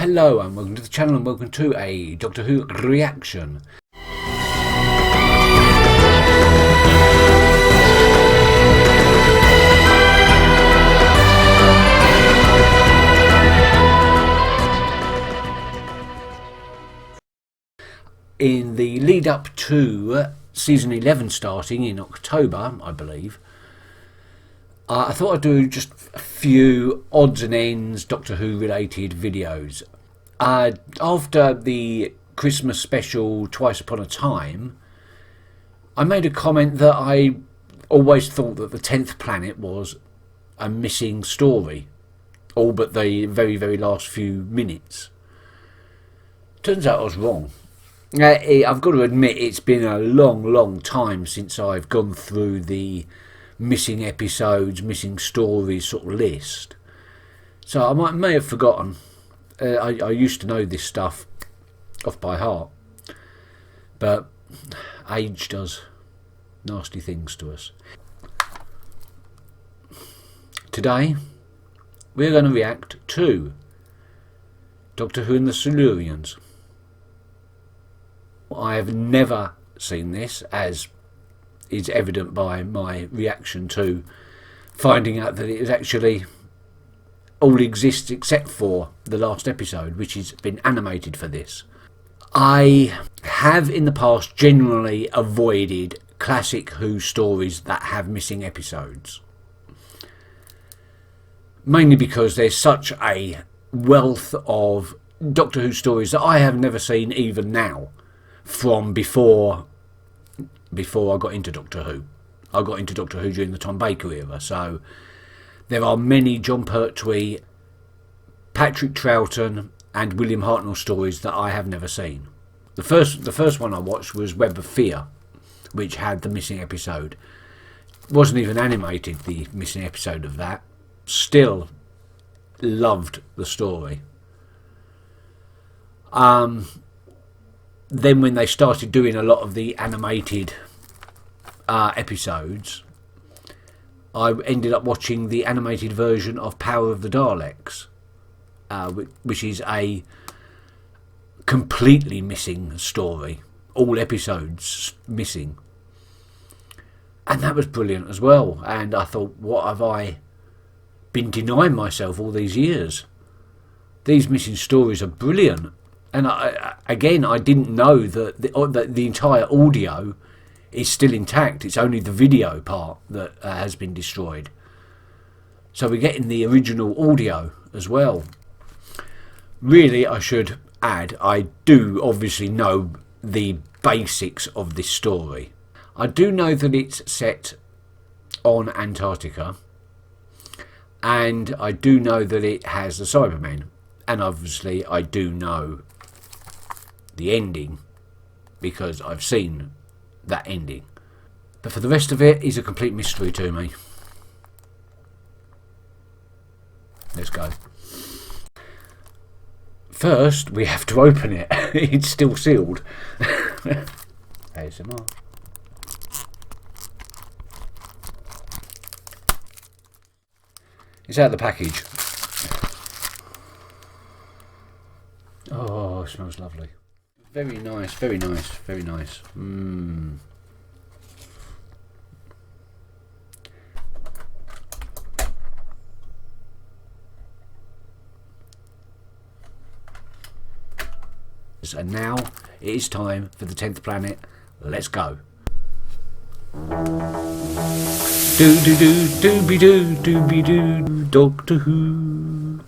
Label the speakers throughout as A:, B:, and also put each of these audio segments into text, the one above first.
A: Hello and welcome to the channel and welcome to a Doctor Who reaction. In the lead up to season 11 starting in October, I believe, I thought I'd do just a few odds and ends Doctor Who related videos. After the Christmas special Twice Upon a Time, I made a comment that I always thought that the 10th planet was a missing story, all but the very, very last few minutes. Turns out I was wrong. I've got to admit it's been a long time since I've gone through the missing episodes, missing stories sort of list. So I may have forgotten. I used to know this stuff off by heart. But age does nasty things to us. Today we're going to react to Doctor Who and the Silurians. I have never seen this, as is evident by my reaction to finding out that it actually all exists except for the last episode, which has been animated for this. I have in the past generally avoided classic Who stories that have missing episodes, mainly because there's such a wealth of Doctor Who stories that I have never seen even now, from before I got into Doctor Who. I got into Doctor Who during the Tom Baker era, so there are many John Pertwee, Patrick Troughton and William Hartnells stories that I have never seen. The first one I watched was Web of Fear, which had the missing episode. It wasn't even animated, the missing episode of that. Still loved the story. Then when they started doing a lot of the animated episodes, I ended up watching the animated version of Power of the Daleks, which is a completely missing story. All episodes missing. And that was brilliant as well. And I thought, what have I been denying myself all these years? These missing stories are brilliant. And I didn't know that the entire audio is still intact. It's only the video part that has been destroyed. So we're getting the original audio as well. Really, I should add, I do obviously know the basics of this story. I do know that it's set on Antarctica. And I do know that it has the Cybermen. And obviously I do know the ending, because I've seen that ending. But for the rest of it, is a complete mystery to me. Let's go. First, we have to open it. It's still sealed. ASMR. It's out of the package. Oh, it smells lovely. Very nice, very nice, very nice. And now it is time for the 10th planet. Let's go. Do do do do be do Doctor Who.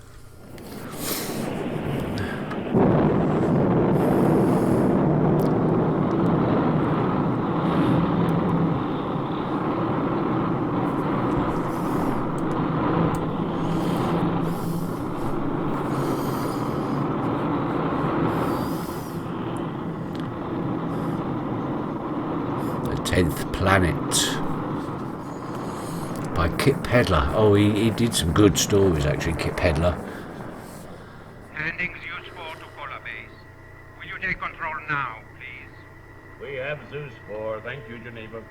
A: The 10th Planet by Kit Pedler. Oh, he did some good stories actually, Kit Pedler.
B: Handing Zeus 4 to Polar Base. Will you take control now, please?
C: We have Zeus 4, thank you, Geneva.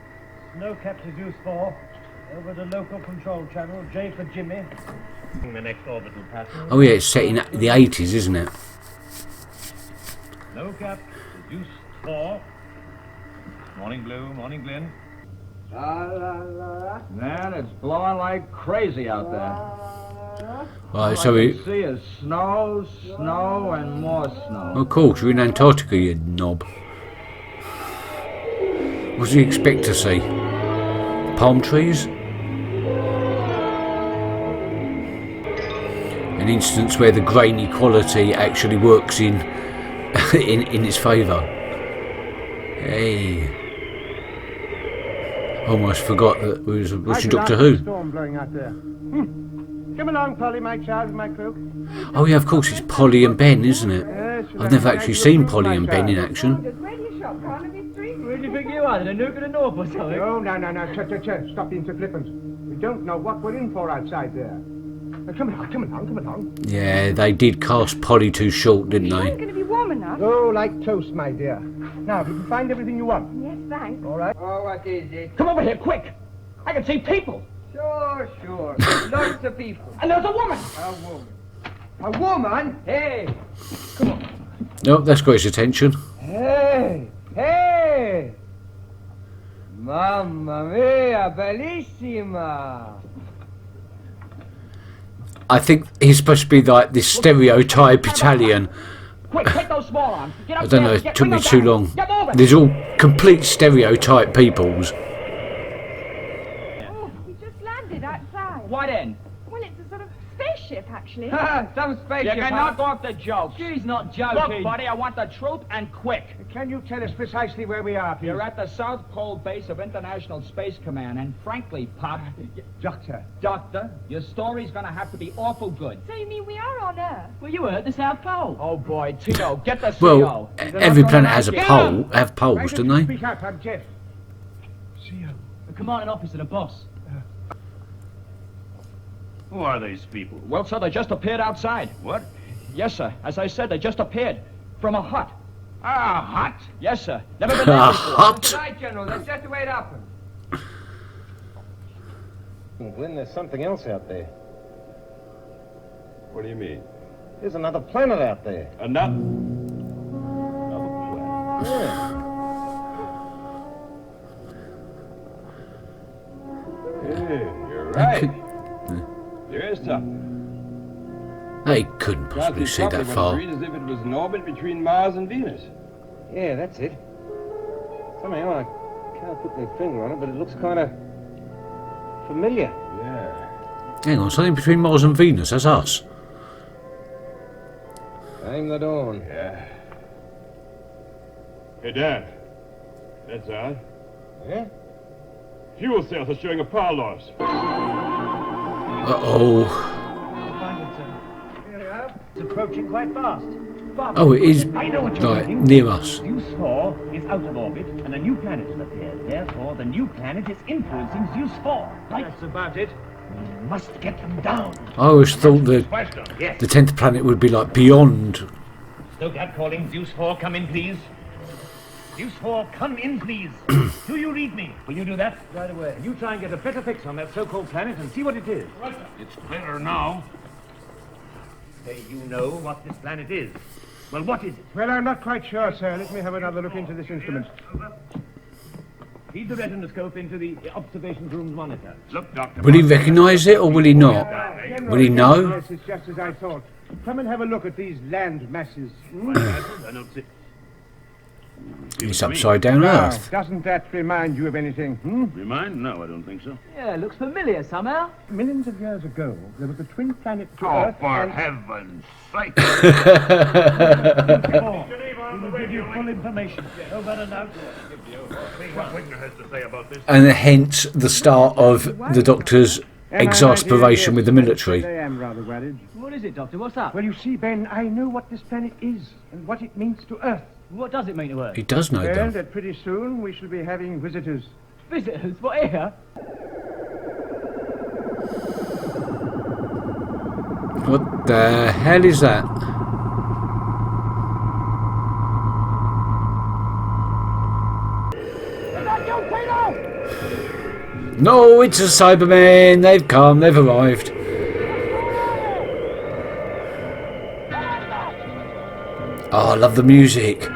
D: No cap to Zeus 4. Over the local control channel, J for Jimmy.
C: The next orbital pattern.
A: Oh yeah, it's set in the 80s, isn't it?
D: Low cap, reduce 4. Morning blue, morning Glen.
E: Man, it's blowing like crazy out there.
A: Right,
E: All
A: so
E: I
A: we...
E: can see is snow, snow, and more snow.
A: Of course, we're in Antarctica, you knob. What do you expect to see? Palm trees? An instance where the grainy quality actually works in in its favour. Hey. Almost forgot that we was watching Doctor Who.
D: Storm blowing out there. Come along, Polly, my child, with my cloak.
A: Oh yeah, of course, it's Polly and Ben, isn't it?
D: Yes,
A: I've never actually seen Polly and Ben in action.
F: Where do you shop, Carnaby Street?
G: Where do you think you are? In a nuke and a north or something?
D: No. Stop being so flippant. We don't know what we're in for outside there. Come along.
A: Yeah, they did cast Polly too short, didn't
F: You
A: they?
F: ain't going to be warm enough.
D: Oh, like toast, my dear. Now, did you find everything you want?
F: Yes, thanks.
D: All right.
G: Oh, what is it?
E: Come over here, quick! I can see people!
G: Sure. Lots of people.
E: And there's a woman!
G: A woman? Hey!
A: Nope, that's got his attention.
G: Hey! Mamma mia, bellissima!
A: I think he's supposed to be like this stereotype Italian.
E: Quick, take those small arms. Get
A: I
E: upstairs.
A: don't know, it
E: Get
A: took me
E: windows
A: too
E: down.
A: long.
E: Get moving.
A: There's all complete stereotype peoples.
F: Oh, we just landed outside.
E: What in?
F: Well, it's a sort of spaceship, actually.
G: Some spaceship.
E: You can knock off the jokes.
G: She's not joking.
E: Look, buddy, I want the truth and quick.
D: Can you tell us precisely where we are, please?
E: You're at the South Pole base of International Space Command, and frankly, Pop, Doctor, your story's gonna have to be awful good.
F: So you mean we are on Earth?
G: Well, you were at the South Pole.
E: Oh boy, Tito, get the
A: Well,
E: CO.
A: every planet has a pole, have poles, don't they?
D: Speak up, I'm Jeff.
G: The commanding officer, the boss.
C: Who are these people?
E: Well, sir, they just appeared outside.
C: What?
E: Yes, sir. As I said, they just appeared from a hut.
C: Ah, hot.
E: Yes, sir. Never been there
A: A
E: before.
A: hut?
G: Right, General. That's just the way it happened.
H: Glenn, there's something else out there.
C: What do you mean?
H: There's another planet out there.
C: Another planet.
H: Yeah.
C: Yeah, you're right. There is something.
A: They couldn't possibly see that far.
C: As if it was an orbit between Mars and Venus.
H: Yeah, that's it. Somehow I can't put my finger on it, but it looks kind of familiar.
C: Yeah.
A: Hang on, something between Mars and Venus, that's us.
H: Aim the dawn.
C: Yeah. Hey, Dan. That's odd.
H: Yeah?
C: Fuel cells are showing a power loss.
A: Uh-oh.
D: It's approaching quite fast.
A: Oh, it is,
D: I know what you're
A: like,
D: thinking.
A: near us.
D: Zeus 4 is out of orbit, and a new planet has appeared. Therefore, the new planet is influencing Zeus 4. Right? That's about it. We must get them down.
A: I always thought that
D: Yes.
A: the 10th planet would be like beyond.
D: Stokehat calling. Zeus 4, come in, please. Zeus 4, come in, please. Do you read me? Will you do that? Right away. You try and get a better fix on that so-called planet and see what it is.
C: It's clearer now.
D: Say you know what this planet is. Well, what is it? Well, I'm not quite sure, sir. Let me have another look into this instrument. Feed the retinoscope into the observation room's monitor.
C: Look, Doctor.
A: Will he recognise it or will he not? Will he know?
D: Yes, it's just as I thought. Come and have a look at these land masses.
C: I don't see.
A: It's upside down
D: Now,
A: Earth.
D: doesn't that remind you of anything?
C: Remind? No, I don't think so.
G: Yeah, looks familiar somehow.
D: Millions of years ago, there was a twin planet to
C: Oh,
D: Earth.
C: for
D: and
C: heaven's sake.
D: we will give you full information. Over and out.
C: What Wigner has to say about this?
A: And hence the start of the Doctor's exasperation with the military.
D: I am rather worried.
G: What is it, Doctor? What's up?
D: Well, you see, Ben, I know what this planet is and what it means to Earth.
G: What does it mean to Earth?
A: He does know
D: Well,
A: them.
D: that pretty soon we shall be having visitors.
G: Visitors? What, here?
A: What the hell is that? No, it's a Cybermen. They've come. They've arrived. Oh, I love the music.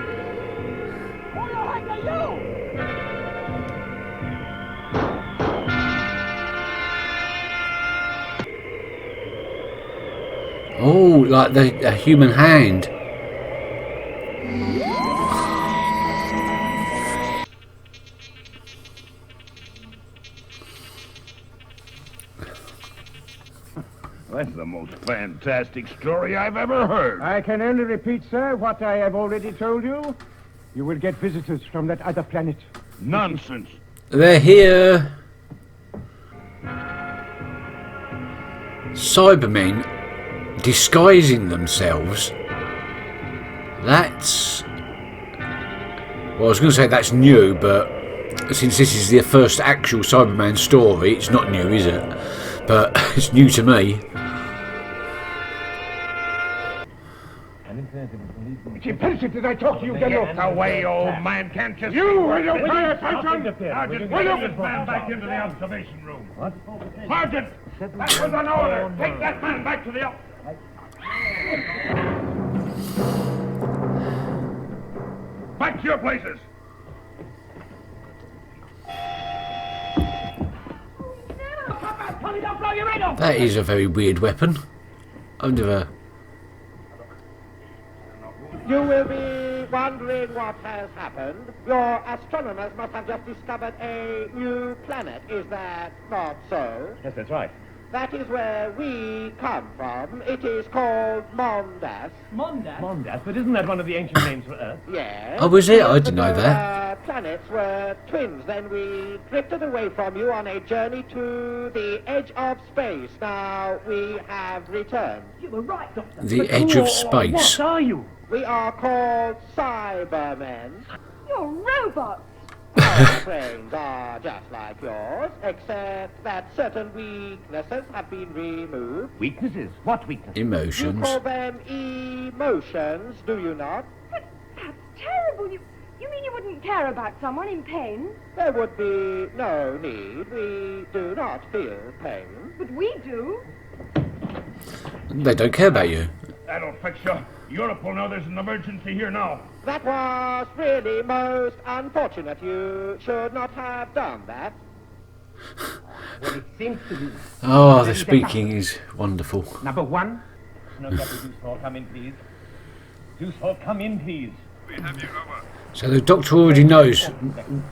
A: Oh, like a human hand.
C: That's the most fantastic story I've ever heard.
D: I can only repeat, sir, what I have already told you. You will get visitors from that other planet.
C: Nonsense.
A: They're here. Cybermen disguising themselves. That's... Well, I was going to say that's new, but since this is the first actual Cyberman story, it's not new, is it? But it's new to me.
D: It's imperative that I talk to you,
C: Get
D: General.
C: away, old man. Can't you see?
D: You
C: what
D: will you
C: this
D: pay
C: is?
D: attention?
C: Sergeant, take this man back into the observation room. What? Sergeant, that was an order. Take that man back to the Back to your places.
A: That is a very weird weapon. I've never...
I: You will be wondering what has happened. Your astronomers must have just discovered a new planet. Is that not so?
D: Yes, that's right.
I: That is where we come from. It is called Mondas.
G: Mondas?
D: Mondas, but isn't that one of the ancient names for Earth?
I: Yes.
A: Oh, was it? I
I: Years
A: didn't know
I: ago,
A: that.
I: our planets were twins. Then we drifted away from you on a journey to the edge of space. Now we have returned.
G: You were right, Doctor.
A: The edge of space.
D: What are you?
I: We are called Cybermen.
F: You're robots.
I: Our brains are just like yours, except that certain weaknesses have been removed.
D: Weaknesses? What weaknesses?
I: You
A: Emotions.
I: call them emotions, do you not?
F: But that's terrible. You mean you wouldn't care about someone in pain?
I: There would be no need. We do not feel pain.
F: But we do.
A: They don't care about you.
C: That'll fix you. Europe will know there's an emergency here now.
I: That was really most unfortunate. You should not have done that.
D: Well, it seems to be.
A: Oh, the speaking is wonderful.
D: Number one. No, Dr. Deucehall, come in, please. Deucehall, come in, please.
B: We have you over.
A: So the Doctor already knows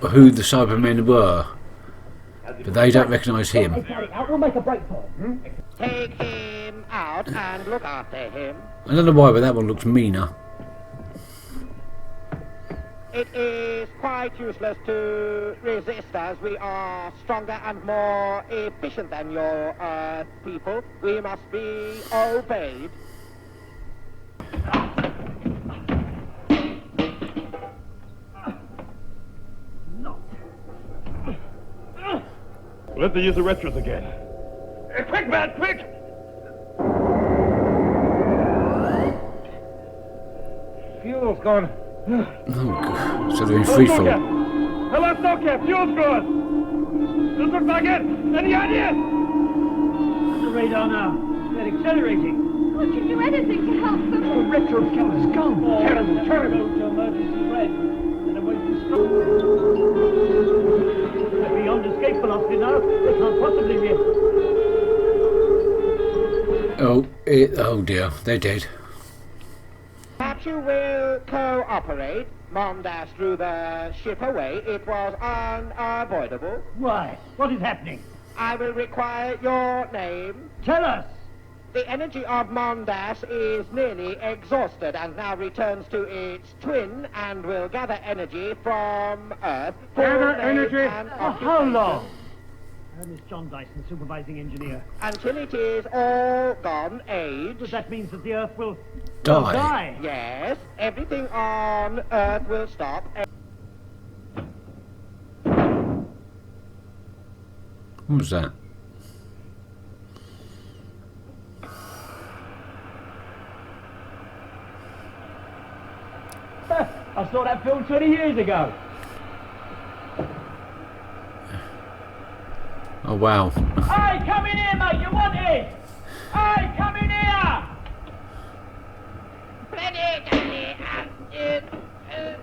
A: who the Cybermen were, but they don't recognise him.
G: We'll make a break for him.
I: Take him out and look after him.
A: I don't know why, but that one looks meaner.
I: It is quite useless to resist us. We are stronger and more efficient than your people. We must be obeyed.
C: We'll have to use the retros again. Quick, man, quick!
D: Fuel's gone.
A: Oh, God. So they're in free fall.
C: Hello, SoCap, fuel's gone! This looks like it! Any ideas?
G: The radar now. They're accelerating.
F: Can't you do anything to help them?
G: The retro killer's gone.
D: Terrible, terrible.
G: Go to emergency red. And away to stop. They're beyond escape velocity now. They can't possibly be.
A: Oh dear, they're dead.
I: Perhaps you will cooperate. Mondas drew the ship away. It was unavoidable.
G: Why? What is happening?
I: I will require your name.
G: Tell us.
I: The energy of Mondas is nearly exhausted and now returns to its twin and will gather energy from Earth.
D: Gather
I: Full name
D: energy?
I: and
G: For how
I: occupation.
G: long? Ernest John Dyson, supervising engineer.
I: Until it is all gone age.
G: But that means that the Earth will
A: Die.
G: die.
I: Yes, everything on Earth will stop.
A: What was that?
G: I saw that film 20 years ago.
A: Oh wow.
G: Hey, come in here, mate. You want it? Hey, come in here.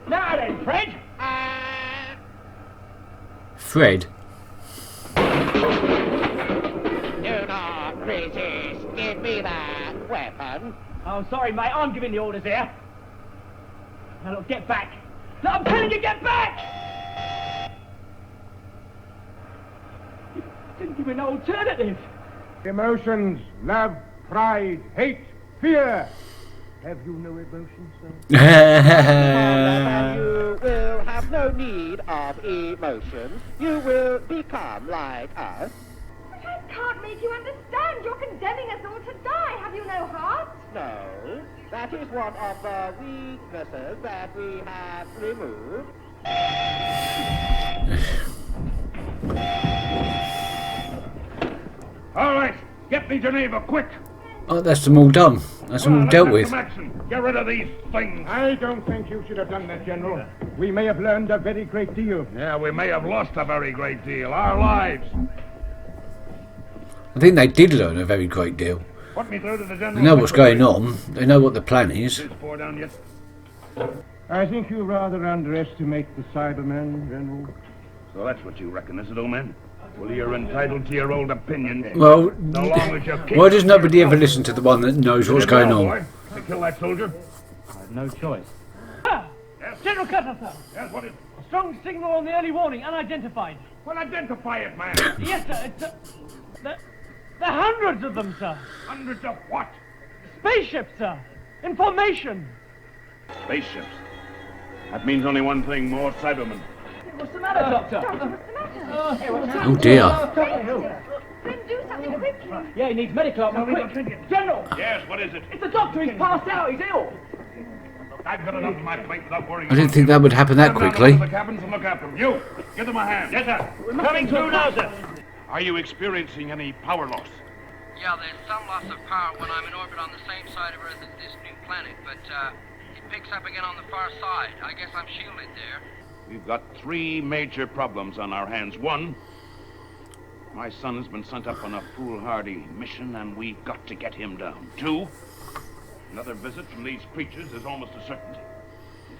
E: Now then, Fred.
A: Fred?
I: Do not resist. Give me that weapon.
E: Oh, sorry, mate. I'm giving the orders here. Now, look, get back. No, I'm telling you, get back! You didn't give me no alternative.
D: Emotions, love, pride, hate, fear. Have you no emotions, sir?
I: You will have no need of emotions. You will become like us.
F: But I can't make you understand. You're condemning us all to die. Have you no heart?
I: No, that is one of the weaknesses that we have removed.
C: All right, get me Geneva, quick.
A: Oh, that's them all done. That's them all dealt with.
C: Some action. Get rid of these things.
D: I don't think you should have done that, General. We may have learned a very great deal.
C: Yeah, we may have lost a very great deal. Our lives.
A: I think they did learn a very great deal.
C: Put me through to the General.
A: They know what's going on. They know what the plan is.
C: Is 4 down yet?
D: I think you rather underestimate the Cybermen, General.
C: So that's what you reckon, is it, old man? Well, you're entitled to your old opinion.
A: Well,
C: So long as you keep...
A: why does nobody ever listen to the one that knows what's going on?
C: Boy, to kill that soldier?
G: I have no choice.
C: Yes?
G: General Cutter, sir.
C: Yes, what is...
G: A strong signal on the early warning, unidentified.
C: Well, identify it, man.
G: Yes, sir. It's there are hundreds of them, sir.
C: Hundreds of what?
G: Spaceships, sir. Information.
C: Spaceships. That means only one thing, more Cybermen.
G: What's the matter, Doctor?
F: Doctor, what's the matter?
A: Oh dear.
F: Then do something quickly.
G: Yeah, he needs medical help. Quick. General!
C: Yes, what is it?
G: It's the doctor. He's passed out. He's ill.
C: I've got enough on my plate without worrying.
A: I didn't think that would happen that
C: Stand down
A: quickly.
C: to the cabins and look after them. You, give them a hand. Yes, sir.
G: Coming through now, sir.
C: Are you experiencing any power loss?
J: Yeah, there's some loss of power when I'm in orbit on the same side of Earth as this new planet, but it picks up again on the far side. I guess I'm shielded there.
C: We've got 3 major problems on our hands. 1, my son has been sent up on a foolhardy mission, and we've got to get him down. 2, another visit from these creatures is almost a certainty.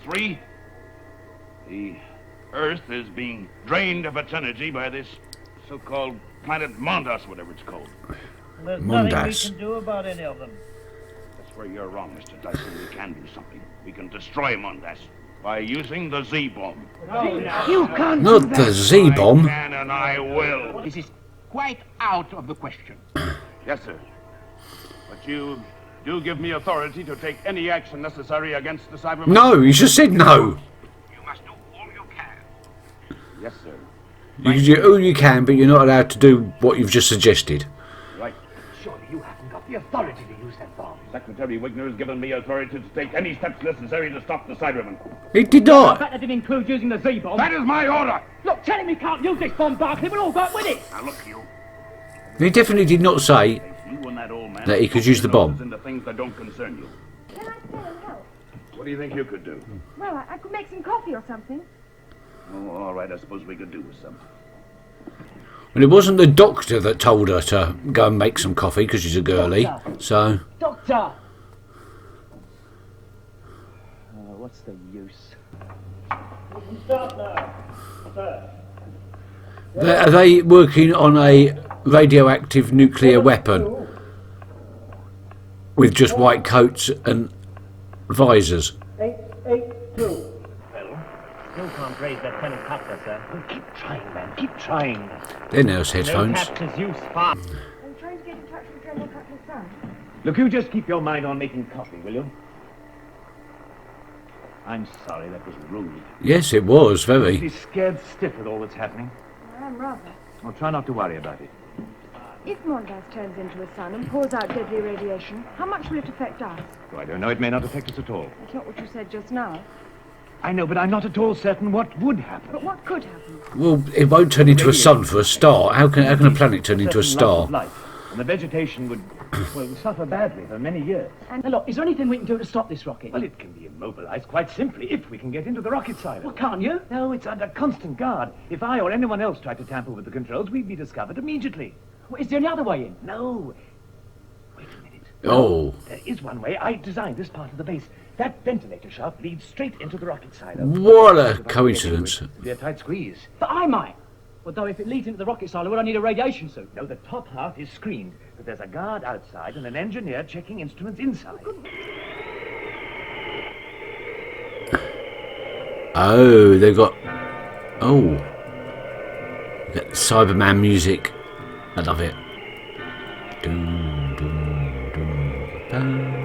C: 3, the Earth is being drained of its energy by this so-called planet Mondas, whatever it's called.
G: There's
A: nothing we
G: nothing we can do about any of them.
C: That's where you're wrong, Mr. Dyson. We can do something. We can destroy Mondas by using the Z-bomb.
I: You can't
A: Not the Z-bomb.
C: I can and I will.
I: This is quite out of the question.
C: Yes, sir. But you do give me authority to take any action necessary against the Cybermen?
A: No, you just said no.
B: You must do all you can.
C: Yes, sir.
A: You can do all you can, but you're not allowed to do what you've just suggested.
C: Right.
D: Surely you haven't got the authority to use that bomb.
C: Secretary Wigner has given me authority to take any steps necessary to stop the Cybermen.
A: He did
G: I
A: not.
G: bet that didn't include using the Z-bomb.
C: That is my order!
G: Look, tell him he can't use this bomb, Barkley. We'll all go up with it.
C: Now look, you.
A: He definitely did not say
C: You and that old man
A: that he could use the bomb.
C: into things that don't concern you.
F: Can I stay and help?
C: What do you think you could do?
F: Well, I could make some coffee or something.
C: Oh, all right, I suppose we could do with some.
A: Well, it wasn't the doctor that told her to go and make some coffee because she's a girly. So
G: Doctor! What's the use? Start now, sir.
A: are they working on a radioactive nuclear weapon with just white coats and visors?
G: 882.
E: Still can't raise that penny copter, sir.
D: Keep trying, man. Keep trying.
A: They're nurse headphones.
E: captures use far.
F: I'm trying to get in touch with General Cutler's son.
D: Look, you just keep your mind on making coffee, will you? I'm sorry, that was rude.
A: Yes, it was very.
D: He's scared stiff with all that's happening.
F: I'm rather.
D: Well, try not to worry about it.
F: If Mondas turns into a sun and pours out deadly radiation, how much will it affect us?
D: Oh, I don't know. It may not affect us at all.
F: That's not what you said just now.
D: I know, but I'm not at all certain what would happen.
F: But what could happen?
A: Well, it won't turn into a sun for a start. How can a planet turn into a
D: Certain loss of
A: star?
D: life, and the vegetation would, well, suffer badly for many years.
G: Now, look, is there anything we can do to stop this rocket?
D: Well, it can be immobilized quite simply if we can get into the rocket silo.
G: Well, can't you?
D: No, it's under constant guard. If I or anyone else tried to tamper with the controls, we'd be discovered immediately.
G: Well, is there any other way in?
D: No. Wait a minute.
A: Oh.
D: There is one way. I designed this part of the base. That ventilator shaft leads straight into the rocket silo.
A: What a coincidence.
D: It'd be a tight squeeze.
G: But I might. Although if it leads into the rocket silo, would I need a radiation suit?
D: No, the top half is screened, but there's a guard outside and an engineer checking instruments inside.
A: Oh, they've got... Oh. You've got Cyberman music. I love it. Doom, doom, doom, bam.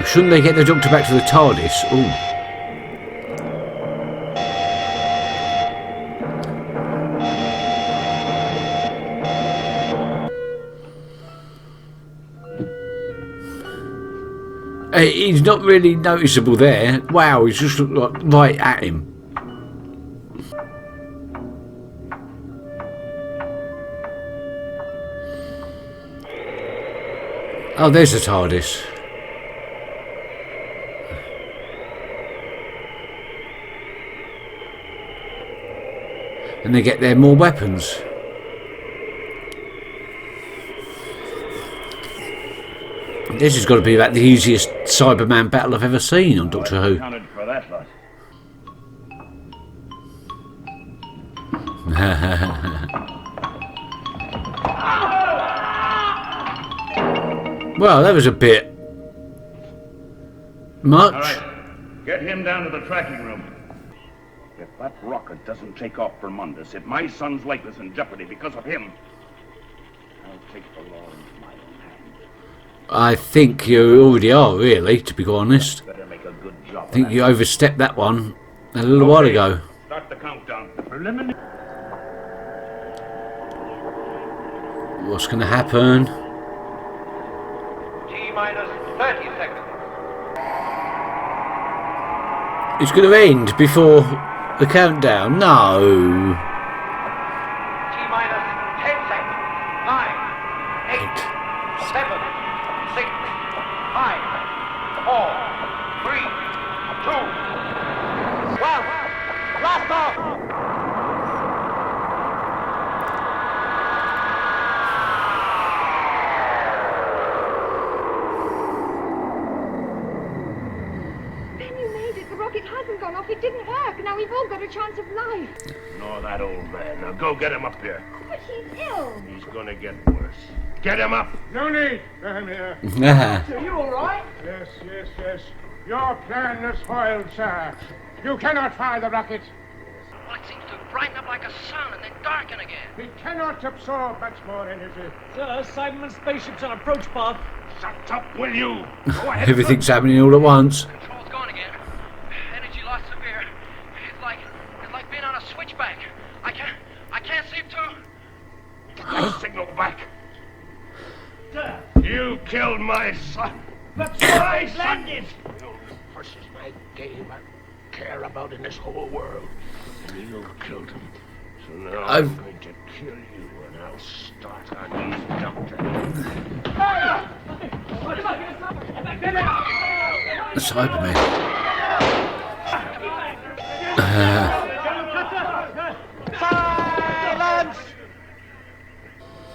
A: Shouldn't they get the Doctor back to the TARDIS? Ooh. He's not really noticeable there. Wow, he's just like right at him. Oh, there's the TARDIS. And they get their more weapons. This has got to be about the easiest Cyberman battle I've ever seen on Doctor Who.
C: Counted for that lot.
A: Well, that was a bit much.
C: All right, get him down to the tracking room. If that rocket doesn't take off for Mundus, if my son's life is in jeopardy because of him, I'll take the law into my own hands.
A: I think you already are, really, to be honest.
C: Better make a good job.
A: I think you overstepped that one a little while ago.
C: Start the countdown.
A: What's going to happen?
B: T-minus 30 seconds.
A: It's going to end before the countdown. No.
B: T-minus 10 seconds. 9, 8, 7, 6, 5, 4, 3, 2, 1. Blast off!
F: It hasn't gone off. It didn't work. Now we've all got a chance of life.
C: Ignore that old man. Now go get him up here.
F: But he's ill.
C: He's gonna get worse. Get him up!
K: No need. Let him here.
G: Are you all right?
K: Yes, yes, yes. Your plan is foiled, sir. You cannot fire the rocket.
J: Well, it seems to brighten up like a sun and then darken again.
K: It cannot absorb much more energy.
G: Sir, Cyberman spaceship's on approach path.
C: Shut up, will you? Go ahead.
A: Everything's happening all at once.
J: Control's gone again. Energy loss severe. It's like being on a switchback. I can't seem to.
C: Get that signal back.
G: Sir.
C: You killed my son.
G: But my landed.
C: You horses, my game I care about in this whole world. And you killed him. So now I'm going to kill you and I'll start on these doctors.
A: The Cybermen.
I: Silence!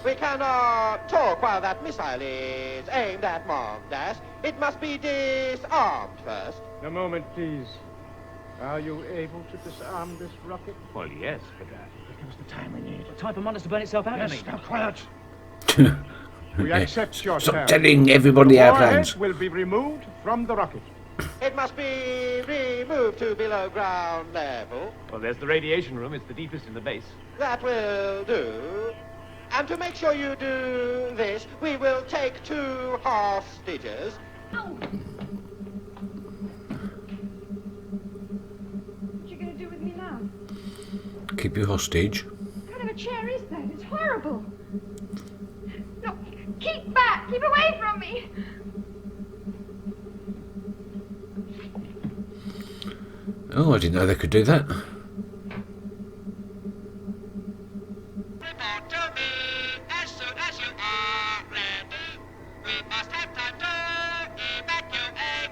I: We cannot talk while that missile is aimed at Mondas. It must be disarmed first.
K: A moment, please. Are you able to disarm this rocket?
D: Well, yes, but give us the time we need.
G: Time for Mundus to burn itself out,
K: Yes,
G: I mean.
K: now quiet. We accept your
A: Stop
K: terms.
A: telling everybody our
K: Warhead
A: plans.
K: will be removed from the rocket.
I: It must be removed to below ground level.
D: Well, there's the radiation room. It's the deepest in the base.
I: That will do. And to make sure you do this, we will take 2 hostages.
F: What are you going to do with me now?
A: Keep you hostage.
F: What kind of a chair is that? It's horrible. No, keep back! Keep away from me!
A: Oh, I didn't know they could do that.
J: Report to me as soon as you are ready. We must have time to evacuate.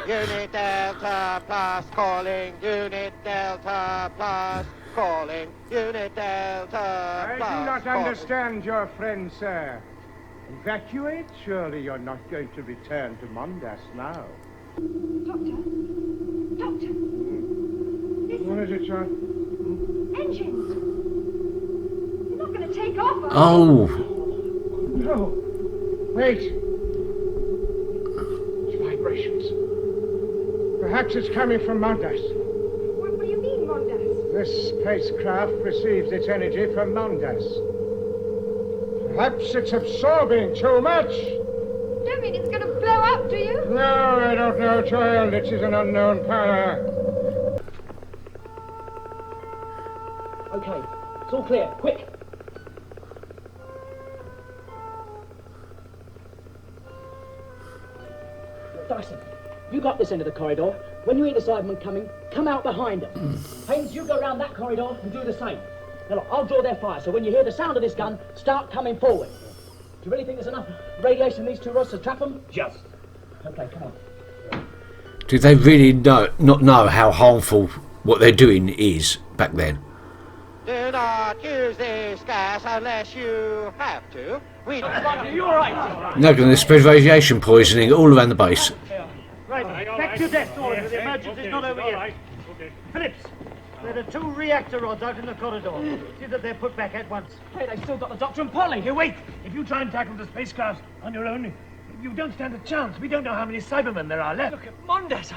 I: Unit Delta Plus calling. Unit Delta Plus calling. Unit Delta
K: I
I: Plus
K: do not
I: calling.
K: understand your friend, sir. Evacuate? Surely you're not going to return to Mondas now.
F: Doctor? Doctor?
K: What is it, child?
F: Engines! You're not going to take off, are you?
A: Oh!
K: No. Wait. It's vibrations. Perhaps it's coming from Mondas.
F: What do you mean, Mondas?
K: This spacecraft receives its energy from Mondas. Perhaps it's absorbing too much.
F: You don't mean it's going to blow up, do you?
K: No, I don't know, child. It is an unknown power.
G: Okay, it's all clear. Quick! Dyson, you got this end of the corridor. When you hear the Cybermen coming, come out behind them. Haynes, you go round that corridor and do the same. Now look, I'll draw their fire, so when you hear the sound of this gun, start coming forward. Do you really think there's enough radiation in these two rods to trap them? Just. Okay, come on.
A: Did they really not know how harmful what they're doing is back then?
I: Do not use this gas unless you have to.
G: You're right.
A: No, there's spread radiation poisoning all around the base.
L: Right, back to desk order. The emergency's not over yet. Phillips, there are 2 reactor rods out in the corridor. See that they're put back at once.
G: Hey, they still got the Doctor and Polly.
L: Hey, wait! If you try and tackle the spacecraft on your own, you don't stand a chance. We don't know how many Cybermen there are left.
G: Look at Mondas.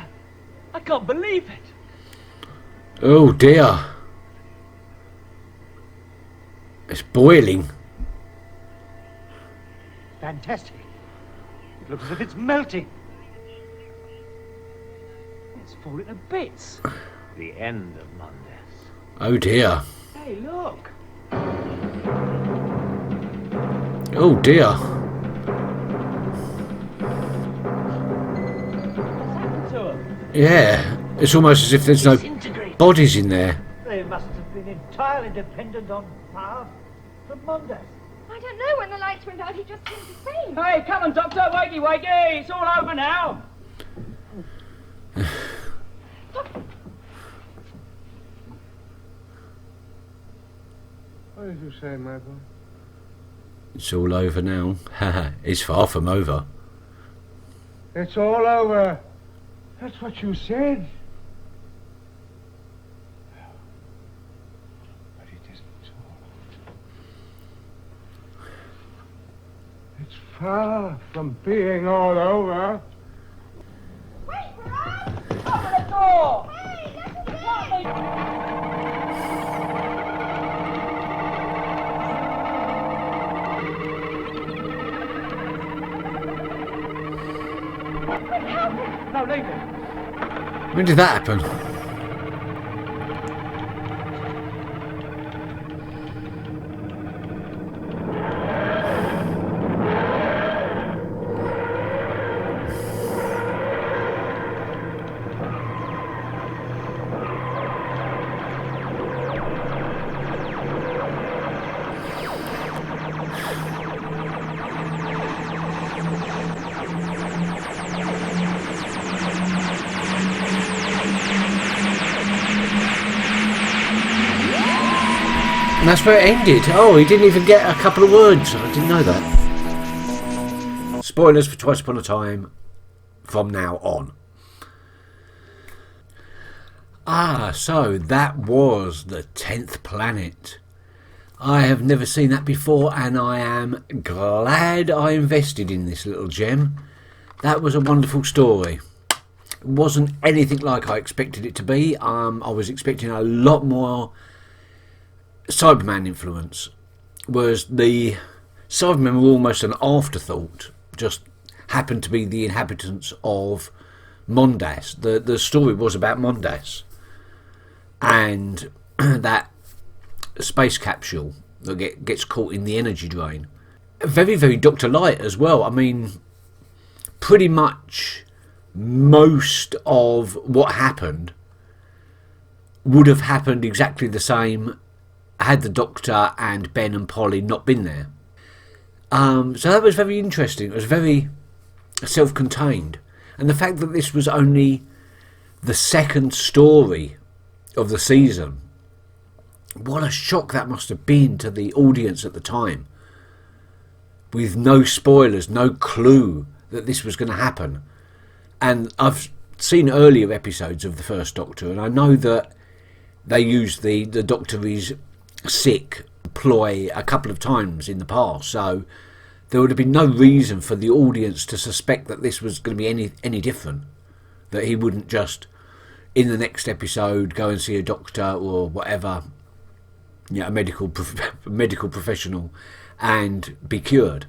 G: I can't believe it.
A: Oh dear. It's boiling.
L: Fantastic. It looks as if it's melting. It's falling to bits. The end of Mondas.
A: Oh dear.
L: Hey, look.
A: Oh dear.
L: What's happened to them?
A: Yeah. It's almost as if there's no bodies in there.
L: They must have been entirely dependent on power from Mondas.
F: I don't know. When the lights went out, he just seemed the same.
G: Hey, come on, Doctor. Wakey, wakey. It's all over now.
K: What did you say, my boy?
A: It's all over now. Haha, it's far from over.
K: It's all over. That's what you said. But it isn't all. It's far from being all over.
F: Wait for us!
G: Open the door!
F: Hey, let us in!
L: No, leave it.
A: When did that happen? And that's where it ended. Oh, he didn't even get a couple of words. I didn't know that. Spoilers for Twice Upon a Time from now on. Ah, so that was the 10th planet. I have never seen that before, and I am glad I invested in this little gem. That was a wonderful story. It wasn't anything like I expected it to be. I was expecting a lot more Cyberman influence, whereas the Cybermen were almost an afterthought, just happened to be the inhabitants of Mondas. The story was about Mondas and that space capsule that gets caught in the energy drain. Very, very Dr. Light as well. I mean, pretty much most of what happened would have happened exactly the same had the Doctor and Ben and Polly not been there. So that was very interesting. It was very self-contained. And the fact that this was only the second story of the season, what a shock that must have been to the audience at the time. with no spoilers, no clue that this was going to happen. And I've seen earlier episodes of the First Doctor, and I know that they used the Doctor is sick ploy a couple of times in the past, so there would have been no reason for the audience to suspect that this was going to be any different, that he wouldn't just in the next episode go and see a doctor or whatever, a medical professional, and be cured.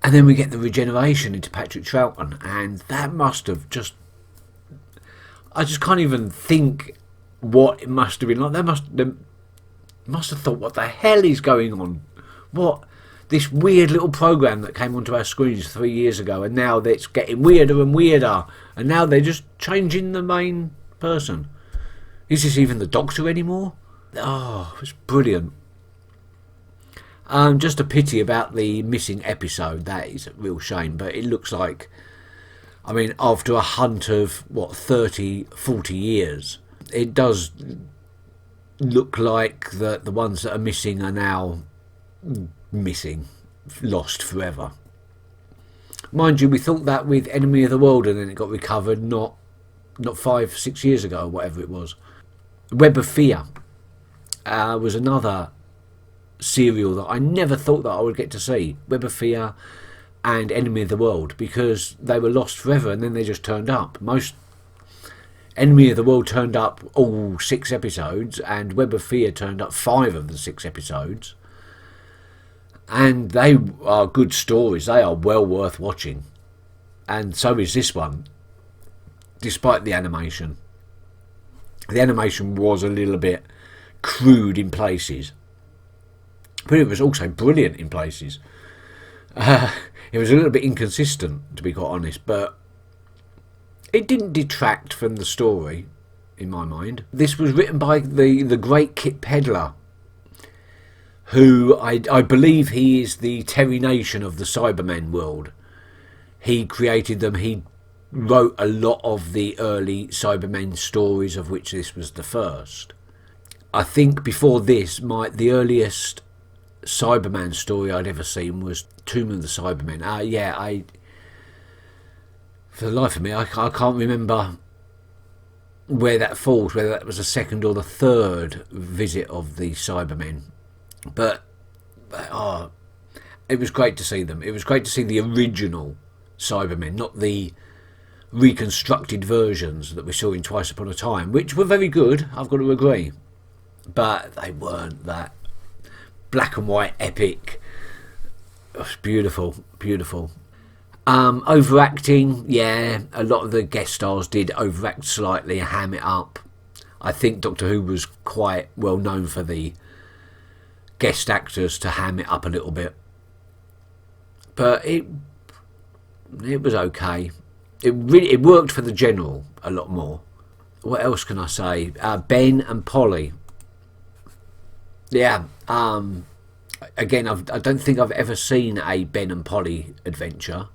A: And then we get the regeneration into Patrick Troughton, and that must have just... I just can't even think what it must have been like. They must have thought, what the hell is going on? What? This weird little program that came onto our screens 3 years ago, and now it's getting weirder and weirder, and now they're just changing the main person. Is this even the Doctor anymore? Oh, it's brilliant. Just a pity about the missing episode. That is a real shame, but it looks like, I mean, after a hunt of, 30, 40 years, it does look like the ones that are missing are now missing, lost forever. Mind you, we thought that with Enemy of the World, and then it got recovered not 5-6 years ago, or whatever it was. Web of Fear was another serial that I never thought that I would get to see. Web of Fear and Enemy of the World, because they were lost forever and then they just turned up. Enemy of the World turned up all 6 episodes, and Web of Fear turned up 5 of the 6 episodes. And they are good stories. They are well worth watching. And so is this one, despite the animation. The animation was a little bit crude in places, but it was also brilliant in places. It was a little bit inconsistent, to be quite honest, but it didn't detract from the story, in my mind. This was written by the great Kit Pedler, who I believe he is the Terry Nation of the Cybermen world. He created them. He wrote a lot of the early Cybermen stories, of which this was the first. I think before this, the earliest Cyberman story I'd ever seen was Tomb of the Cybermen. For the life of me, I can't remember where that falls, whether that was the second or the third visit of the Cybermen. But it was great to see them. It was great to see the original Cybermen, not the reconstructed versions that we saw in Twice Upon a Time, which were very good, I've got to agree, but they weren't that black and white epic. It was beautiful. Overacting, yeah, a lot of the guest stars did overact slightly, ham it up. I think Doctor Who was quite well known for the guest actors to ham it up a little bit, but it was okay. It worked for the general a lot more. What else can I say? Ben and Polly. Yeah. Again, I don't think I've ever seen a Ben and Polly adventure,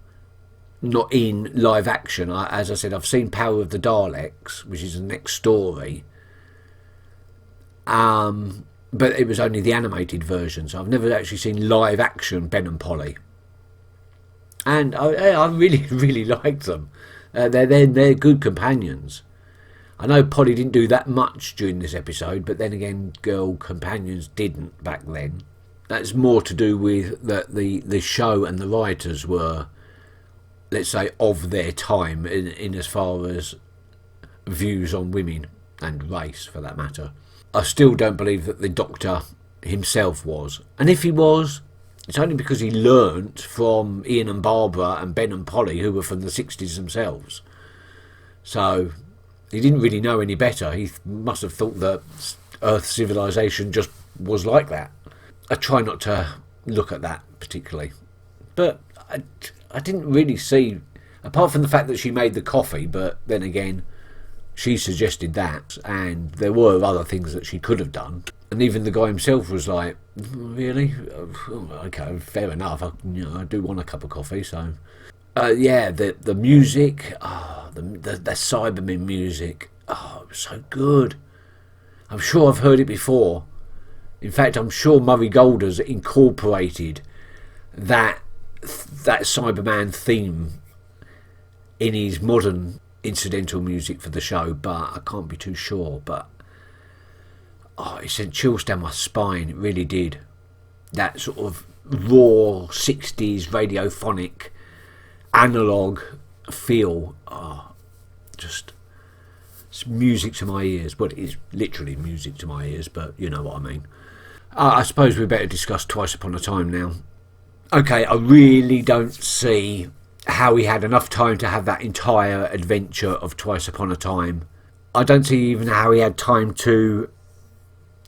A: not in live action. As I said, I've seen Power of the Daleks, which is the next story. But it was only the animated version, so I've never actually seen live action Ben and Polly. And I really liked them. They're good companions. I know Polly didn't do that much during this episode, but then again, girl companions didn't back then. That's more to do with that the show and the writers were, let's say, of their time in as far as views on women and race, for that matter. I still don't believe that the Doctor himself was, and if he was, it's only because he learnt from Ian and Barbara and Ben and Polly, who were from the 60s themselves. So he didn't really know any better. He must have thought that Earth civilization just was like that. I try not to look at that particularly, but I didn't really see, apart from the fact that she made the coffee, but then again, she suggested that, and there were other things that she could have done. And even the guy himself was like, really? Okay, fair enough. I do want a cup of coffee, so... the music, the Cybermen music, it was so good. I'm sure I've heard it before. In fact, I'm sure Murray Golders incorporated that that Cyberman theme in his modern incidental music for the show, but I can't be too sure. But it sent chills down my spine. It really did. That sort of raw 60s radiophonic analog feel. Just it's music to my ears. Well, it is literally music to my ears, but you know what I mean. I suppose we better discuss Twice Upon a Time now. Okay, I really don't see how he had enough time to have that entire adventure of Twice Upon a Time. I don't see even how he had time to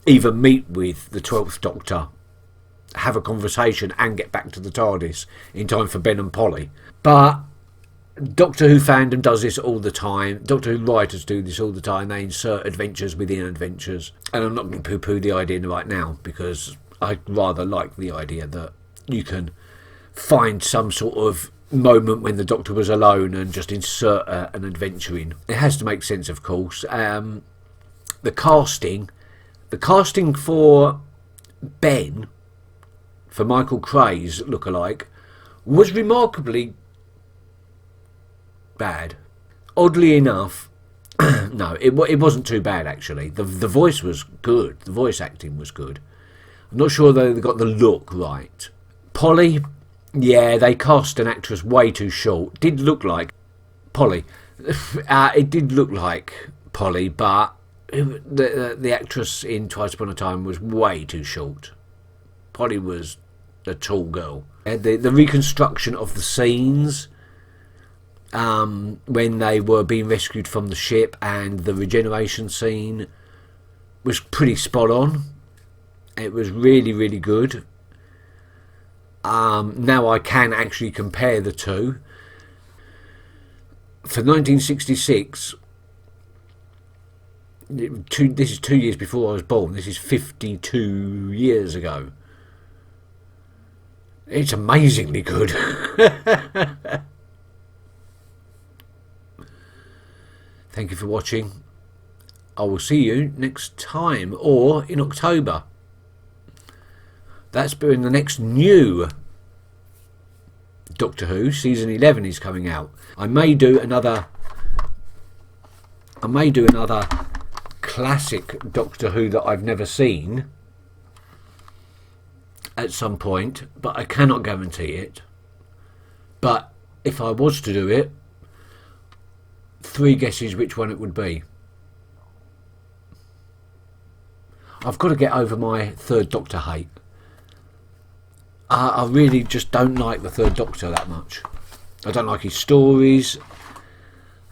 A: even meet with the 12th Doctor, have a conversation and get back to the TARDIS in time for Ben and Polly. But Doctor Who fandom does this all the time. Doctor Who writers do this all the time. They insert adventures within adventures. And I'm not going to poo-poo the idea right now, because I rather like the idea that you can find some sort of moment when the Doctor was alone and just insert an adventure in. It has to make sense, of course. The casting for Ben, for Michael Cray's lookalike, was remarkably bad. Oddly enough, no, it wasn't too bad actually. The voice was good. The voice acting was good. I'm not sure they got the look right. Polly, yeah, they cast an actress way too short. Did look like Polly. It did look like Polly, but the actress in Twice Upon a Time was way too short. Polly was a tall girl. The reconstruction of the scenes when they were being rescued from the ship and the regeneration scene was pretty spot on. It was really, really good. Now I can actually compare the two. For 1966, this is 2 years before I was born. This is 52 years ago. It's amazingly good. Thank you for watching. I will see you next time, or in October. That's been the next new Doctor Who. Season 11 is coming out. I may do another classic Doctor Who that I've never seen at some point, but I cannot guarantee it. But if I was to do it, 3 guesses which one it would be. I've got to get over my Third Doctor hate. I really just don't like the Third Doctor that much. I don't like his stories.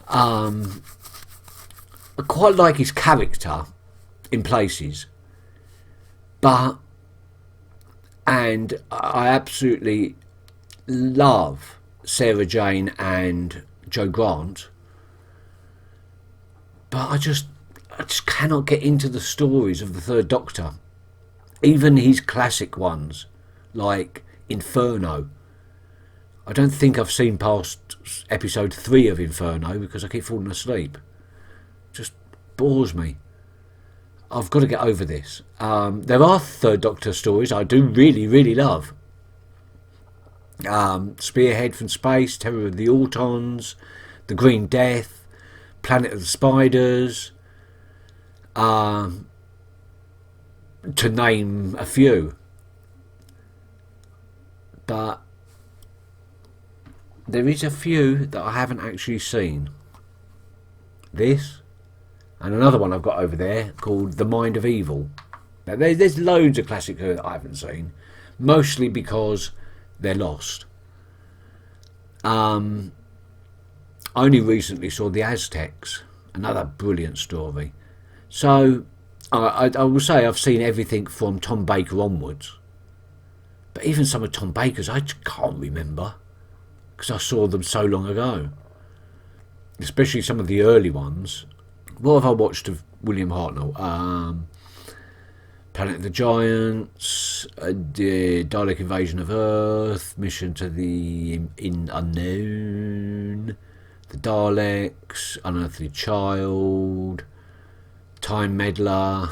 A: I quite like his character in places, and I absolutely love Sarah Jane and Joe Grant, but I just cannot get into the stories of the Third Doctor, even his classic ones like Inferno. I don't think I've seen past episode 3 of Inferno because I keep falling asleep. Just bores me. I've got to get over this. There are Third Doctor stories I do really, really love. Spearhead from Space, Terror of the Autons, The Green Death, Planet of the Spiders, to name a few. But there is a few that I haven't actually seen. This, and another one I've got over there called The Mind of Evil. Now there's loads of classic Who that I haven't seen, mostly because they're lost. I only recently saw The Aztecs, another brilliant story. So I will say I've seen everything from Tom Baker onwards. But even some of Tom Baker's I just can't remember, because I saw them so long ago. Especially some of the early ones. What have I watched of William Hartnell? Planet of the Giants, the Dalek Invasion of Earth, Mission to the Unknown, the Daleks, Unearthly Child, Time Meddler.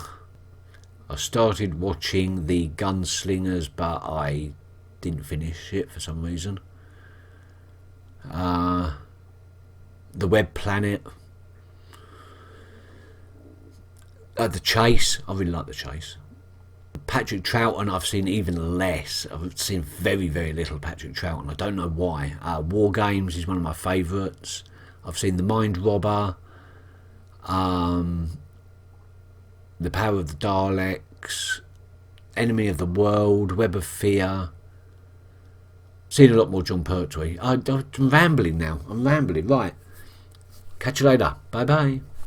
A: I started watching the Gunslingers, but I didn't finish it for some reason. The Web Planet. The Chase. I really like The Chase. Patrick Troughton, I've seen even less. I've seen very, very little Patrick Troughton. I don't know why. War Games is one of my favourites. I've seen The Mind Robber, The Power of the Daleks, Enemy of the World, Web of Fear. Seen a lot more John Pertwee. I'm rambling now. I'm rambling. Right. Catch you later. Bye bye.